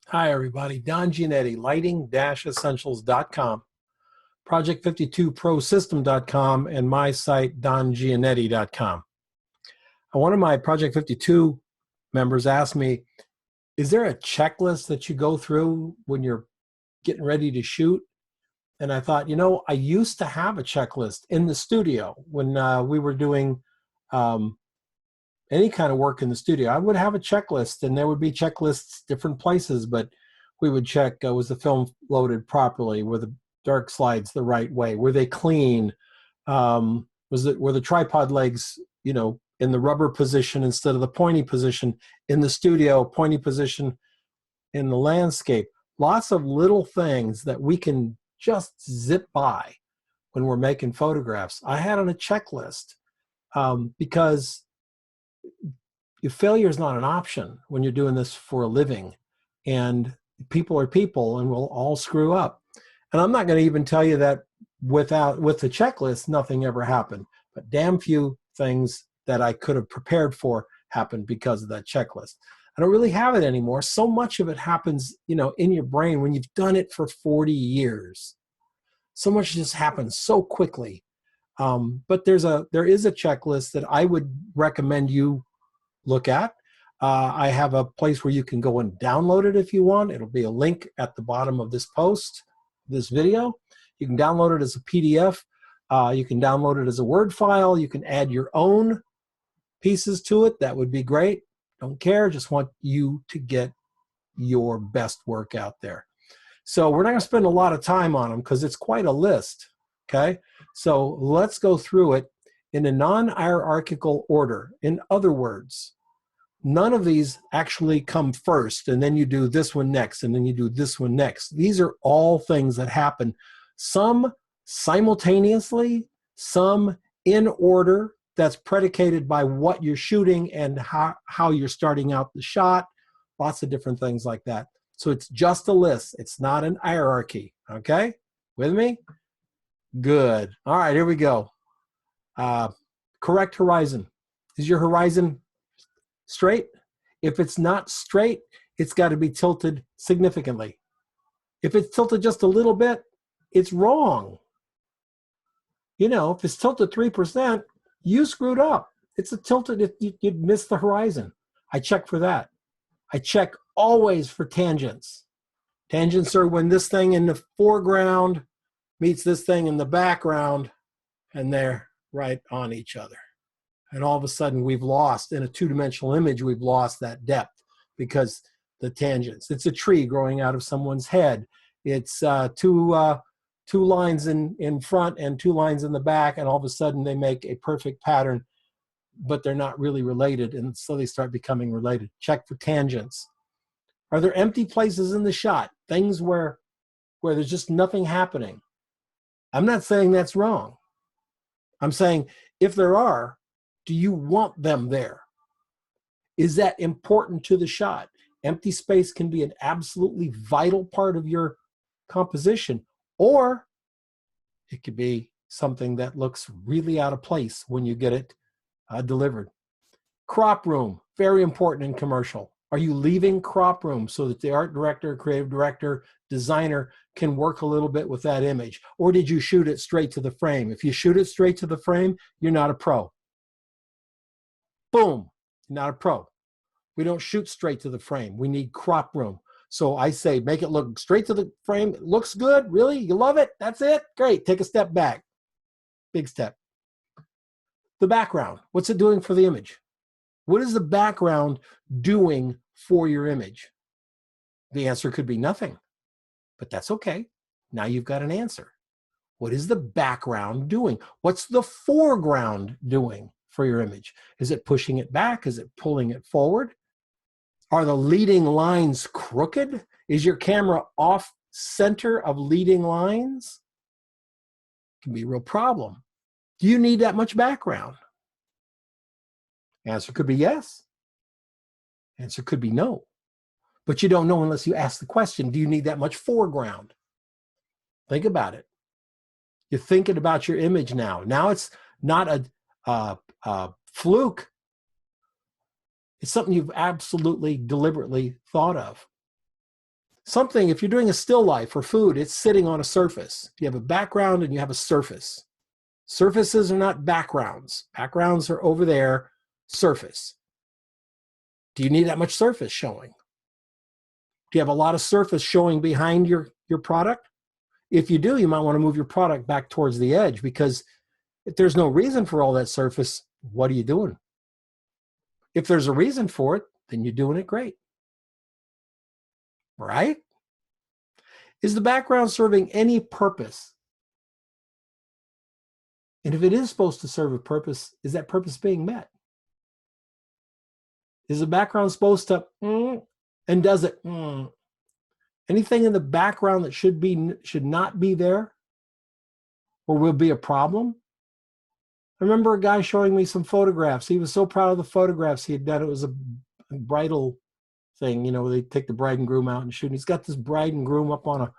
Hi, everybody. Don Giannetti, lighting-essentials.com, project52prosystem.com, and my site, dongiannetti.com. One of my Project 52 members asked me, is there a checklist that you go through when you're getting ready to shoot? And I thought, I used to have a checklist in the studio when we were doing any kind of work in the studio. I would have a checklist, and there would be checklists different places, but we would check, was the film loaded properly? Were the dark slides the right way? Were they clean? Were the tripod legs, in the rubber position instead of the pointy position in the studio, pointy position in the landscape? Lots of little things that we can just zip by when we're making photographs. I had on a checklist because failure is not an option when you're doing this for a living, and people are people and we'll all screw up. And I'm not going to even tell you that with the checklist, nothing ever happened, but damn few things that I could have prepared for happened because of that checklist. I don't really have it anymore. So much of it happens, in your brain when you've done it for 40 years. So much just happens so quickly. But there is a checklist that I would recommend you look at. I have a place where you can go and download it if you want. It'll be a link at the bottom of this post, this video. You can download it as a PDF. You can download it as a Word file. You can add your own pieces to it. That would be great. Don't care. Just want you to get your best work out there. So we're not going to spend a lot of time on them because it's quite a list. Okay. So let's go through it in a non-hierarchical order. In other words, none of these actually come first, and then you do this one next, and then you do this one next. These are all things that happen, some simultaneously, some in order. That's predicated by what you're shooting and how you're starting out the shot, lots of different things like that. So it's just a list. It's not an hierarchy, okay? With me? Good. All right, here we go. Correct horizon. Is your horizon straight? If it's not straight, it's got to be tilted significantly. If it's tilted just a little bit, it's wrong. If it's tilted 3%, you screwed up. It's a tilted, you'd miss the horizon. I check for that. I check always for tangents. Tangents are when this thing in the foreground meets this thing in the background, and they're right on each other. And all of a sudden we've lost, in a two-dimensional image, we've lost that depth because the tangents. It's a tree growing out of someone's head. It's two lines in front and two lines in the back, and all of a sudden they make a perfect pattern, but they're not really related, and so they start becoming related. Check for tangents. Are there empty places in the shot? Things where there's just nothing happening? I'm not saying that's wrong. I'm saying if there are, do you want them there? Is that important to the shot? Empty space can be an absolutely vital part of your composition, or it could be something that looks really out of place when you get it delivered. Crop room, very important in commercial. Are you leaving crop room so that the art director, creative director, designer can work a little bit with that image? Or did you shoot it straight to the frame? If you shoot it straight to the frame, you're not a pro. Boom, you're not a pro. We don't shoot straight to the frame. We need crop room. So I say, make it look straight to the frame. It looks good. Really? You love it? That's it? Great. Take a step back. Big step. The background. What's it doing for the image? What is the background doing for your image? The answer could be nothing, but that's okay. Now you've got an answer. What is the background doing? What's the foreground doing for your image? Is it pushing it back? Is it pulling it forward? Are the leading lines crooked? Is your camera off center of leading lines? It can be a real problem. Do you need that much background? Answer could be yes. Answer could be no. But you don't know unless you ask the question, do you need that much foreground? Think about it. You're thinking about your image now. Now it's not a fluke. It's something you've absolutely deliberately thought of. Something, if you're doing a still life or food, it's sitting on a surface. You have a background and you have a surface. Surfaces are not backgrounds. Backgrounds are over there, surface. Do you need that much surface showing? Do you have a lot of surface showing behind your product? If you do, you might want to move your product back towards the edge, because if there's no reason for all that surface, what are you doing? If there's a reason for it, then you're doing it great. Right? Is the background serving any purpose? And if it is supposed to serve a purpose, is that purpose being met? Is the background supposed to and does it anything in the background that should not be there or will be a problem? I remember a guy showing me some photographs. He was so proud of the photographs he had done. It was a bridal thing, you know, they take the bride and groom out and shoot. And he's got this bride and groom up on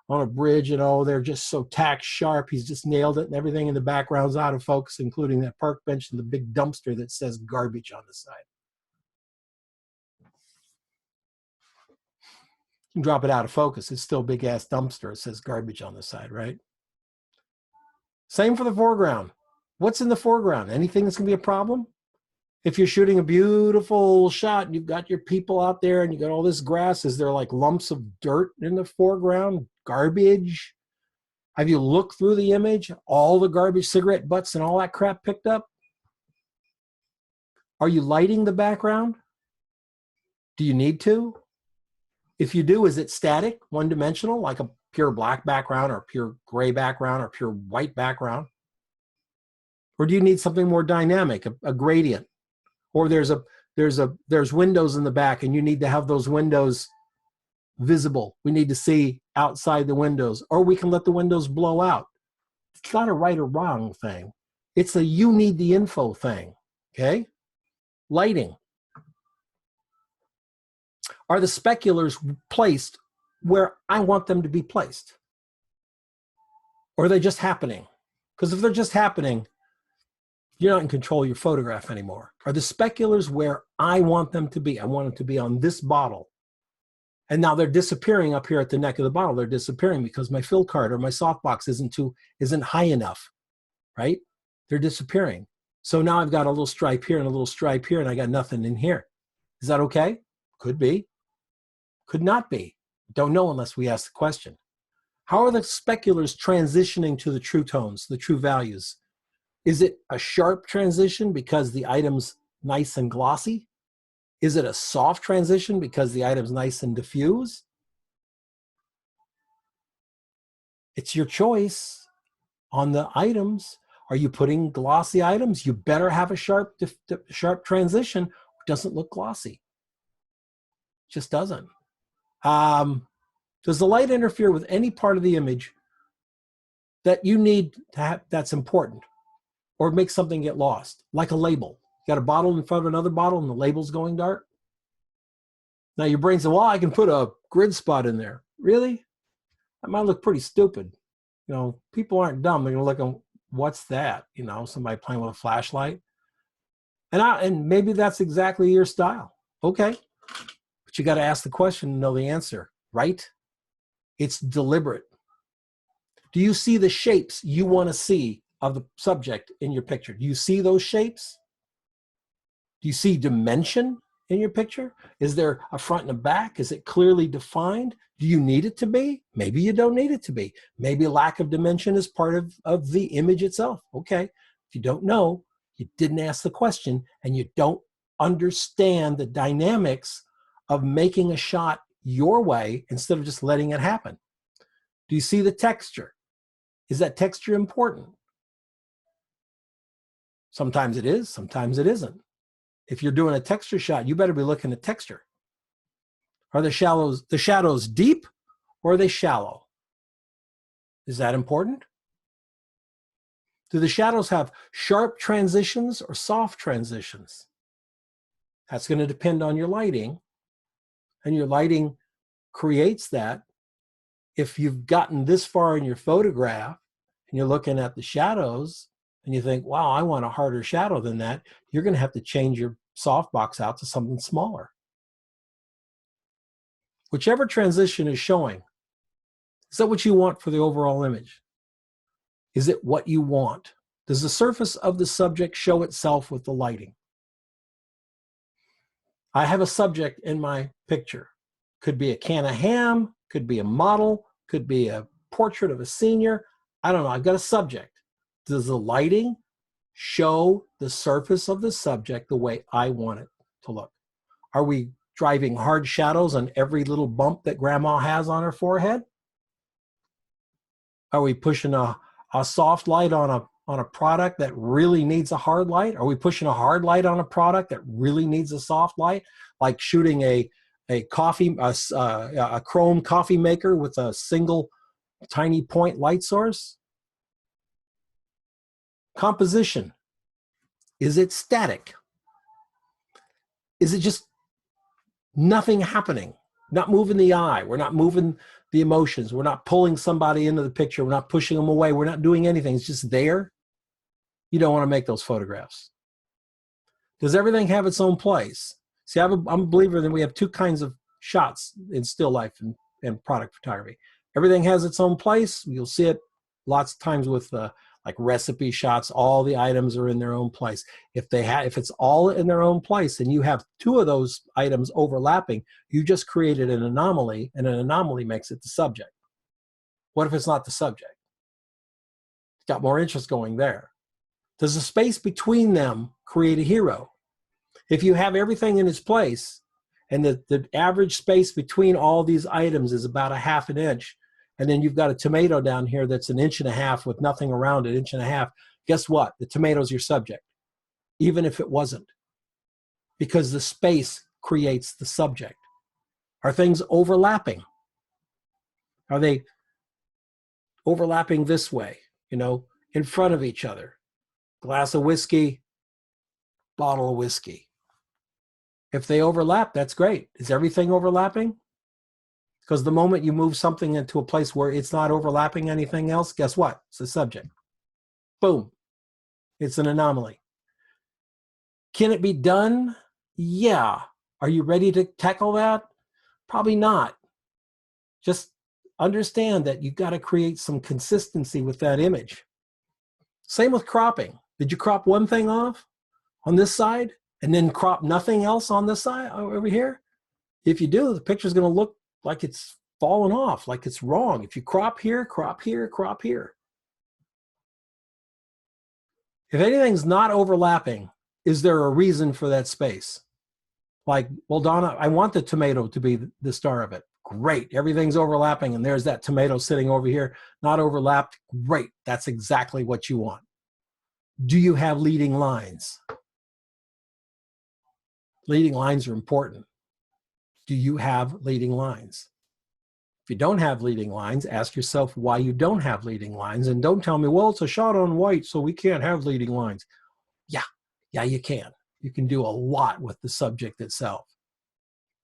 a bridge, and oh, they're just so tack sharp. He's just nailed it, and everything in the background's out of focus, including that park bench and the big dumpster that says garbage on the side. You can drop it out of focus. It's still a big ass dumpster. It says garbage on the side, right? Same for the foreground. What's in the foreground? Anything that's gonna be a problem? If you're shooting a beautiful shot and you've got your people out there and you got all this grass, is there like lumps of dirt in the foreground? Garbage? Have you looked through the image? All the garbage, cigarette butts and all that crap picked up? Are you lighting the background? Do you need to? If you do, is it static, one-dimensional, like a pure black background or pure gray background or pure white background? Or do you need something more dynamic, a gradient? Or there's windows in the back and you need to have those windows visible. We need to see outside the windows, or we can let the windows blow out. It's not a right or wrong thing. It's a you need the info thing, okay? Lighting. Are the speculars placed where I want them to be placed? Or are they just happening? Because if they're just happening, you're not in control of your photograph anymore. Are the speculars where I want them to be? I want them to be on this bottle. And now they're disappearing up here at the neck of the bottle. They're disappearing because my fill card or my softbox isn't high enough, right? They're disappearing. So now I've got a little stripe here and a little stripe here, and I got nothing in here. Is that okay? Could be. Could not be. Don't know unless we ask the question. How are the speculars transitioning to the true tones, the true values? Is it a sharp transition because the item's nice and glossy? Is it a soft transition because the item's nice and diffuse? It's your choice on the items. Are you putting glossy items? You better have a sharp transition. It doesn't look glossy. It just doesn't. Does the light interfere with any part of the image that you need to have that's important, or make something get lost, like a label? You got a bottle in front of another bottle and the label's going dark. Now your brain says, well, I can put a grid spot in there. Really? That might look pretty stupid. You know, people aren't dumb. They're gonna look at, what's that? You know, somebody playing with a flashlight. And maybe that's exactly your style. Okay. But you got to ask the question and know the answer, right? It's deliberate. Do you see the shapes you want to see of the subject in your picture? Do you see those shapes? Do you see dimension in your picture? Is there a front and a back? Is it clearly defined? Do you need it to be? Maybe you don't need it to be. Maybe lack of dimension is part of the image itself. Okay. If you don't know, you didn't ask the question, and you don't understand the dynamics of making a shot your way instead of just letting it happen. Do you see the texture? Is that texture important? Sometimes it is, sometimes it isn't. If you're doing a texture shot, you better be looking at texture. Are the shadows deep, or are they shallow? Is that important? Do the shadows have sharp transitions or soft transitions? That's going to depend on your lighting, and your lighting creates that. If you've gotten this far in your photograph and you're looking at the shadows and you think, wow, I want a harder shadow than that, you're going to have to change your softbox out to something smaller. Whichever transition is showing, is that what you want for the overall image? Is it what you want? Does the surface of the subject show itself with the lighting? I have a subject in my picture. Could be a can of ham, could be a model, could be a portrait of a senior. I don't know. I've got a subject. Does the lighting show the surface of the subject the way I want it to look? Are we driving hard shadows on every little bump that grandma has on her forehead? Are we pushing a soft light on a product that really needs a hard light? Are we pushing a hard light on a product that really needs a soft light? Like shooting a chrome coffee maker with a single tiny point light source? Composition. Is it static? Is it just nothing happening? Not moving the eye. We're not moving the emotions. We're not pulling somebody into the picture. We're not pushing them away. We're not doing anything. It's just there. You don't want to make those photographs. Does everything have its own place? See, I'm a believer that we have two kinds of shots in still life and product photography. Everything has its own place. You'll see it lots of times with like recipe shots. All the items are in their own place. If it's all in their own place and you have two of those items overlapping, you just created an anomaly, and an anomaly makes it the subject. What if it's not the subject? It's got more interest going there. Does the space between them create a hero? If you have everything in its place and the average space between all these items is about a half an inch, and then you've got a tomato down here that's an inch and a half with nothing around it, inch and a half, guess what? The tomato's your subject, even if it wasn't, because the space creates the subject. Are things overlapping? Are they overlapping this way, in front of each other? Glass of whiskey, bottle of whiskey. If they overlap, that's great. Is everything overlapping? Because the moment you move something into a place where it's not overlapping anything else, guess what? It's a subject. Boom. It's an anomaly. Can it be done? Yeah. Are you ready to tackle that? Probably not. Just understand that you've got to create some consistency with that image. Same with cropping. Did you crop one thing off on this side and then crop nothing else on this side over here? If you do, the picture's going to look like it's fallen off, like it's wrong. If you crop here, crop here, crop here. If anything's not overlapping, is there a reason for that space? Like, well, Donna, I want the tomato to be the star of it. Great, everything's overlapping, and there's that tomato sitting over here, not overlapped. Great, that's exactly what you want. Do you have leading lines? Leading lines are important. Do you have leading lines? If you don't have leading lines, ask yourself why you don't have leading lines, and don't tell me, well, it's a shot on white, so we can't have leading lines. Yeah, you can. You can do a lot with the subject itself.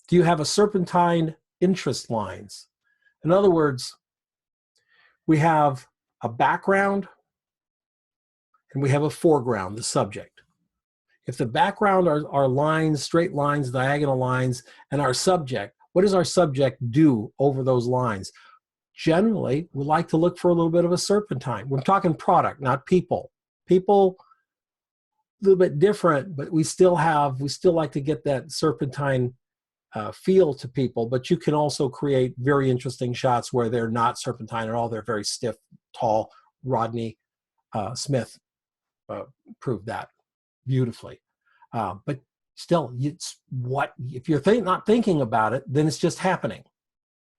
Do you have a serpentine interest lines? In other words, we have a background and we have a foreground, the subject. If the background are lines, straight lines, diagonal lines, and our subject, what does our subject do over those lines? Generally, we like to look for a little bit of a serpentine. We're talking product, not people. People, a little bit different, but we still like to get that serpentine feel to people, but you can also create very interesting shots where they're not serpentine at all. They're very stiff, tall. Rodney Smith proved that beautifully. But still, if you're not thinking about it, then it's just happening.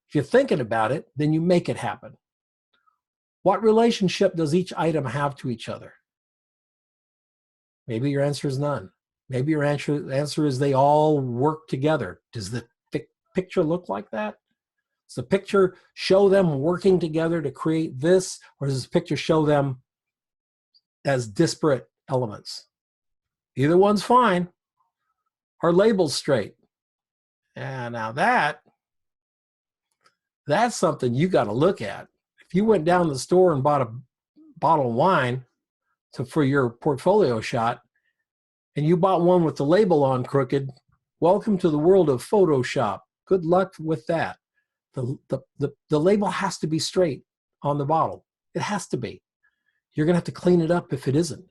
If you're thinking about it, then you make it happen. What relationship does each item have to each other? Maybe your answer is none. Maybe your answer is they all work together. Does the picture look like that? Does the picture show them working together to create this, or does the picture show them as disparate elements? Either one's fine. Are labels straight? And now that's something you got to look at. If you went down to the store and bought a bottle of wine for your portfolio shot, and you bought one with the label on crooked, welcome to the world of Photoshop. Good luck with that. The label has to be straight on the bottle. It has to be. You're going to have to clean it up if it isn't.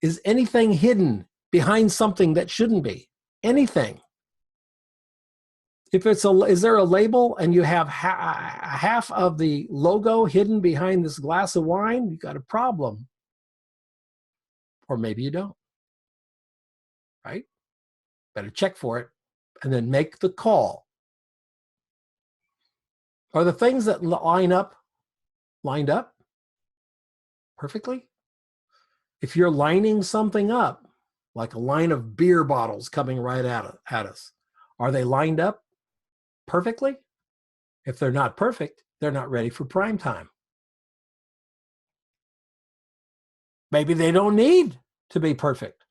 Is anything hidden behind something that shouldn't be? Anything. If it's is there a label and you have half of the logo hidden behind this glass of wine, you got a problem. Or maybe you don't, right? Better check for it and then make the call. Are the things that lined up perfectly? If you're lining something up, like a line of beer bottles coming right at us, are they lined up perfectly? If they're not perfect, they're not ready for prime time. Maybe they don't need to be perfect.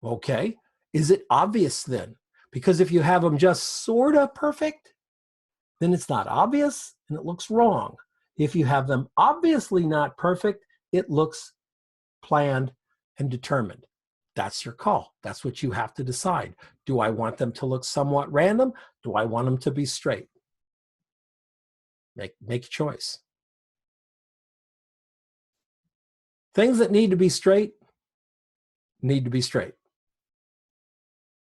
Okay, is it obvious then? Because if you have them just sort of perfect, then it's not obvious and it looks wrong. If you have them obviously not perfect, it looks planned and determined. That's your call. That's what you have to decide. Do I want them to look somewhat random? Do I want them to be straight? Make a choice. Things that need to be straight need to be straight.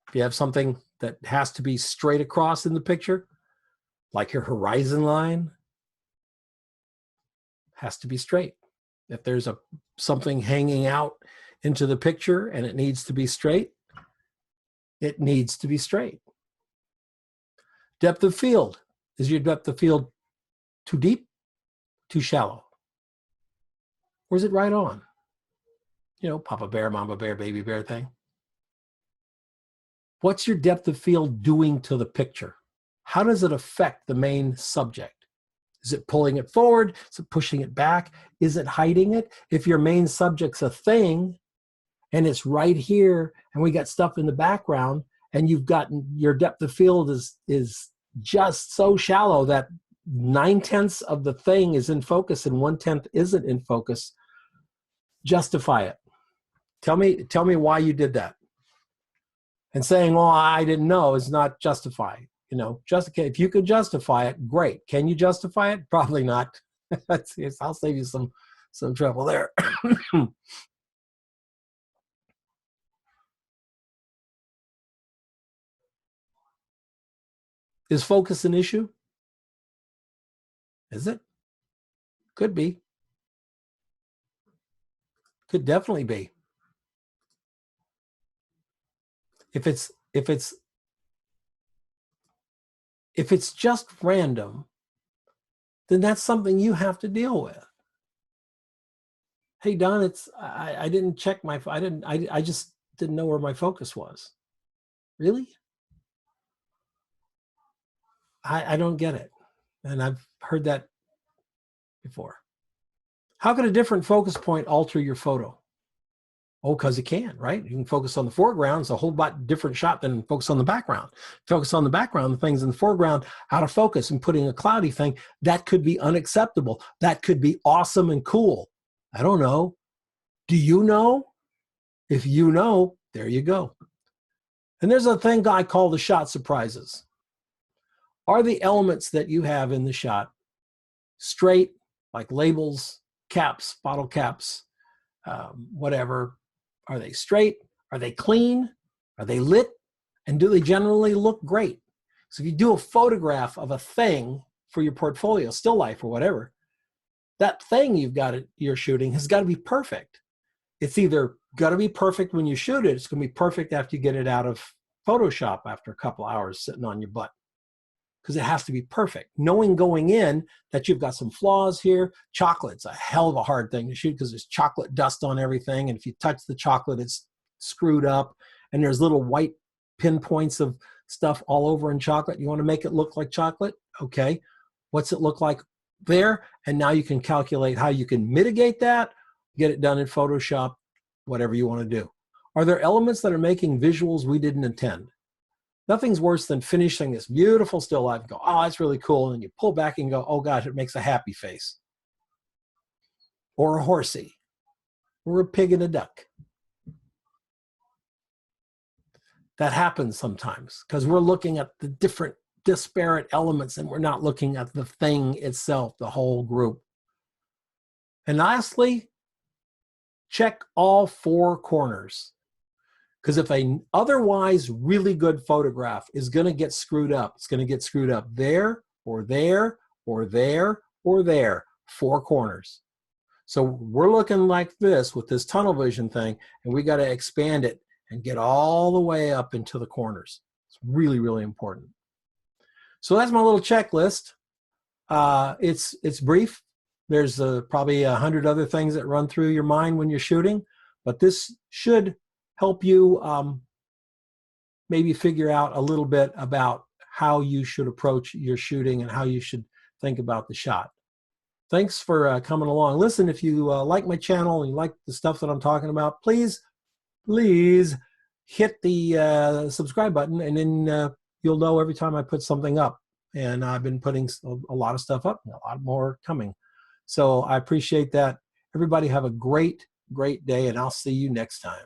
If you have something that has to be straight across in the picture, like your horizon line, has to be straight. If there's something hanging out into the picture and it needs to be straight, it needs to be straight. Depth of field. Is your depth of field too deep, too shallow? Or is it right on? You know, Papa Bear, Mama Bear, Baby Bear thing. What's your depth of field doing to the picture? How does it affect the main subject? Is it pulling it forward? Is it pushing it back? Is it hiding it? If your main subject's a thing and it's right here and we got stuff in the background and you've gotten your depth of field is just so shallow that 9/10 of the thing is in focus and 1/10 isn't in focus, justify it. Tell me why you did that. And saying, well, I didn't know is not justify. You know, if you could justify it, great. Can you justify it? Probably not. I'll save you some trouble there. Is focus an issue? Is it? Could be. Could definitely be. If it's just random, then that's something you have to deal with. Hey Don, I didn't check I just didn't know where my focus was. Really? I don't get it. And I've heard that before. How could a different focus point alter your photo? Oh, because it can, right? You can focus on the foreground. It's a whole lot different shot than focus on the background. Focus on the background, the things in the foreground out of focus and putting a cloudy thing, that could be unacceptable. That could be awesome and cool. I don't know. Do you know? If you know, there you go. And there's a thing I call the shot surprises. Are the elements that you have in the shot straight, like labels, caps, bottle caps, whatever? Are they straight? Are they clean? Are they lit? And do they generally look great? So if you do a photograph of a thing for your portfolio, still life or whatever, that thing you're shooting has got to be perfect. It's either got to be perfect when you shoot it. It's going to be perfect after you get it out of Photoshop after a couple hours sitting on your butt. Because it has to be perfect. Knowing going in that you've got some flaws here. Chocolate's a hell of a hard thing to shoot because there's chocolate dust on everything. And if you touch the chocolate, it's screwed up. And there's little white pinpoints of stuff all over in chocolate. You want to make it look like chocolate? Okay. What's it look like there? And now you can calculate how you can mitigate that, get it done in Photoshop, whatever you want to do. Are there elements that are making visuals we didn't intend? Nothing's worse than finishing this beautiful still life and go, oh, that's really cool. And you pull back and go, oh gosh, it makes a happy face. Or a horsey. Or a pig and a duck. That happens sometimes because we're looking at the different disparate elements and we're not looking at the thing itself, the whole group. And lastly, check all four corners. Because if an otherwise really good photograph is going to get screwed up, it's going to get screwed up there or there or there or there, four corners. So we're looking like this with this tunnel vision thing, and we got to expand it and get all the way up into the corners. It's really, really important. So that's my little checklist. It's brief. There's probably 100 other things that run through your mind when you're shooting, but this should help you maybe figure out a little bit about how you should approach your shooting and how you should think about the shot. Thanks for coming along. Listen, if you like my channel and you like the stuff that I'm talking about, please hit the subscribe button, and then you'll know every time I put something up. And I've been putting a lot of stuff up, and a lot more coming. So I appreciate that. Everybody have a great, great day, and I'll see you next time.